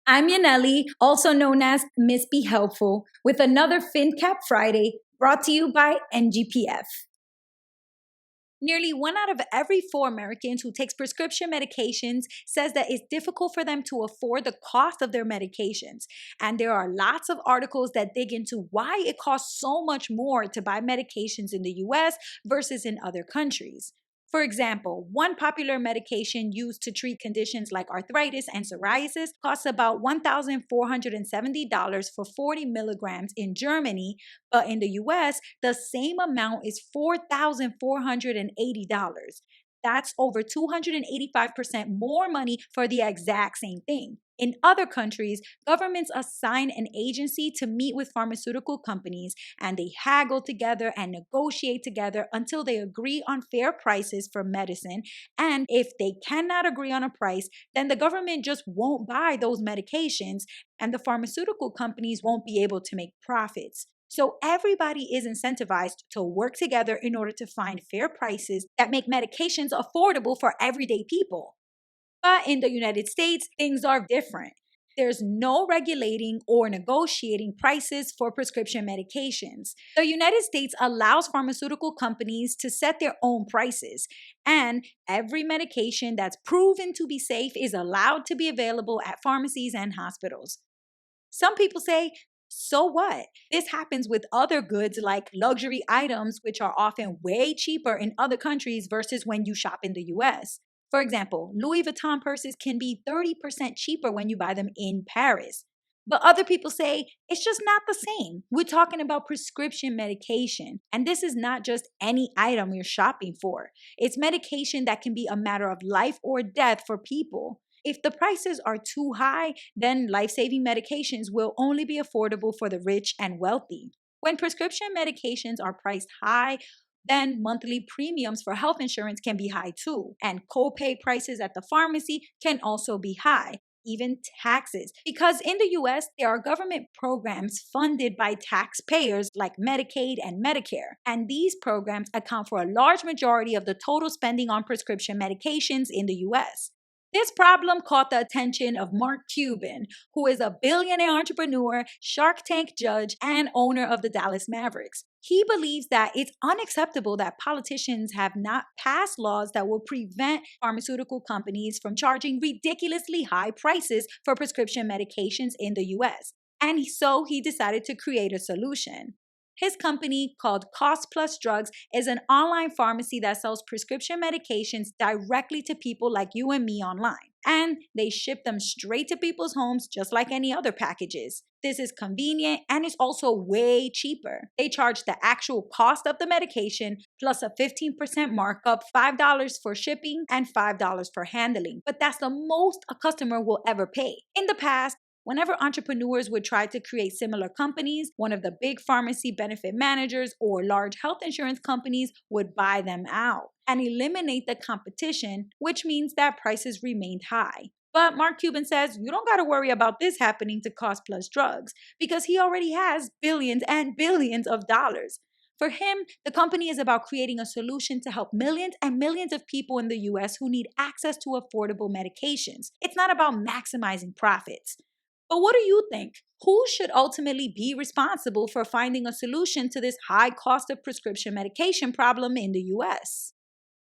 I'm Yaneli, also known as Miss Be Helpful, with another FinCap Friday brought to you by NGPF. Nearly 1 out of every 4 Americans who takes prescription medications says that it's difficult for them to afford the cost of their medications. And there are lots of articles that dig into why it costs so much more to buy medications in the US versus in other countries. For example, one popular medication used to treat conditions like arthritis and psoriasis costs about $1,470 for 40 milligrams in Germany, but in the US, the same amount is $4,480. That's over 285% more money for the exact same thing. In other countries, governments assign an agency to meet with pharmaceutical companies and they haggle together and negotiate together until they agree on fair prices for medicine. And if they cannot agree on a price, then the government just won't buy those medications and the pharmaceutical companies won't be able to make profits. So everybody is incentivized to work together in order to find fair prices that make medications affordable for everyday people. But in the United States, things are different. There's no regulating or negotiating prices for prescription medications. The United States allows pharmaceutical companies to set their own prices, and every medication that's proven to be safe is allowed to be available at pharmacies and hospitals. Some people say, so what? This happens with other goods like luxury items, which are often way cheaper in other countries versus when you shop in the US. For example, Louis Vuitton purses can be 30% cheaper when you buy them in Paris. But other people say it's just not the same. We're talking about prescription medication. And this is not just any item you're shopping for. It's medication that can be a matter of life or death for people. If the prices are too high, then life-saving medications will only be affordable for the rich and wealthy. When prescription medications are priced high, then monthly premiums for health insurance can be high too. And copay prices at the pharmacy can also be high, even taxes. Because in the US, there are government programs funded by taxpayers like Medicaid and Medicare. And these programs account for a large majority of the total spending on prescription medications in the US. This problem caught the attention of Mark Cuban, who is a billionaire entrepreneur, Shark Tank judge, and owner of the Dallas Mavericks. He believes that it's unacceptable that politicians have not passed laws that will prevent pharmaceutical companies from charging ridiculously high prices for prescription medications in the US. And so he decided to create a solution. His company, called Cost Plus Drugs, is an online pharmacy that sells prescription medications directly to people like you and me online. And they ship them straight to people's homes just like any other packages. This is convenient and it's also way cheaper. They charge the actual cost of the medication plus a 15% markup, $5 for shipping and $5 for handling. But that's the most a customer will ever pay. In the past, whenever entrepreneurs would try to create similar companies, one of the big pharmacy benefit managers or large health insurance companies would buy them out and eliminate the competition, which means that prices remained high. But Mark Cuban says you don't got to worry about this happening to Cost Plus Drugs because he already has billions and billions of dollars. For him, the company is about creating a solution to help millions and millions of people in the US who need access to affordable medications. It's not about maximizing profits. But what do you think? Who should ultimately be responsible for finding a solution to this high cost of prescription medication problem in the US?